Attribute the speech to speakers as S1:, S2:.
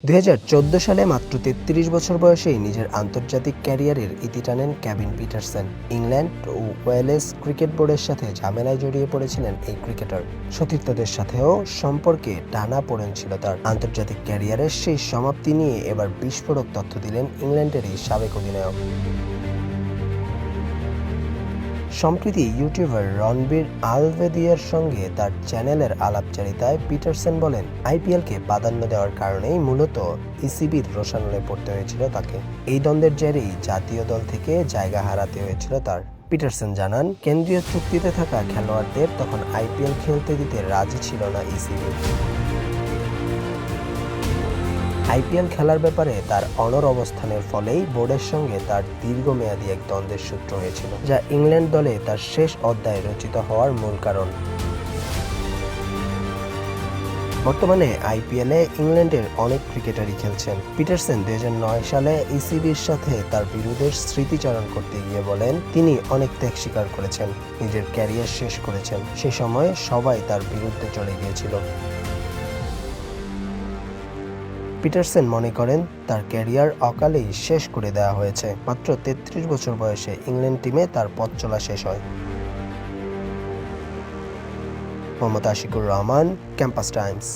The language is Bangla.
S1: ২০১৪ সালে মাত্র ৩৩ বছর বয়সেই নিজের আন্তর্জাতিক ক্যারিয়ারের ইতি টানেন কেভিন পিটারসেন। ইংল্যান্ড ও ওয়েলস ক্রিকেট বোর্ডের সাথে ঝামেলায় জড়িয়ে পড়েছিলেন এই ক্রিকেটার। সতীর্থদের সাথেও সম্পর্কে টানাপোড়েন ছিল তার। আন্তর্জাতিক ক্যারিয়ারের সেই সমাপ্তি নিয়ে এবার বিস্ফোরক তথ্য দিলেন ইংল্যান্ডের এই সাবেক অধিনায়ক। সম্প্রতি ইউটিউবার রণবীর আলভেদিয়ার সঙ্গে তার চ্যানেলের আলাপচারিতায় পিটারসেন বলেন, আইপিএলকে প্রাধান্য দেওয়ার কারণেই মূলত ইসিবির রোষানলে পড়তে হয়েছিল তাকে। এই দ্বন্দ্বের জেরেই জাতীয় দল থেকে জায়গা হারাতে হয়েছিল তার। পিটারসেন জানান, কেন্দ্রীয় চুক্তিতে থাকা খেলোয়াড়দের তখন আইপিএল খেলতে দিতে রাজি ছিল না ইসিবি। আইপিএল খেলার ব্যাপারে তার অনড় অবস্থানের ফলেই বোর্ডের সঙ্গে তার দীর্ঘমেয়াদী এক দ্বন্দ্বের সূত্র হয়েছিল, যা ইংল্যান্ড দলে তার শেষ অধ্যায় রচিত হওয়ার মূল কারণ। বর্তমানে আইপিএলে ইংল্যান্ডের অনেক ক্রিকেটারই খেলছেন। পিটারসেন ২০০৯ সালে ইসিবির সাথে তার বিরোধের স্মৃতিচারণ করতে গিয়ে বলেন, তিনি অনেক ত্যাগ স্বীকার করেছেন, নিজের ক্যারিয়ার শেষ করেছেন। সে সময় সবাই তার বিরুদ্ধে চলে গিয়েছিল। পিটারসেন মনে করেন, তার ক্যারিয়ার অকালেই শেষ করে দেওয়া হয়েছে। মাত্র ৩৩ বছর বয়সে ইংল্যান্ড টিমে তার পথ চলা শেষ হয়। Mohammad Ashikur Rahman, campus Times.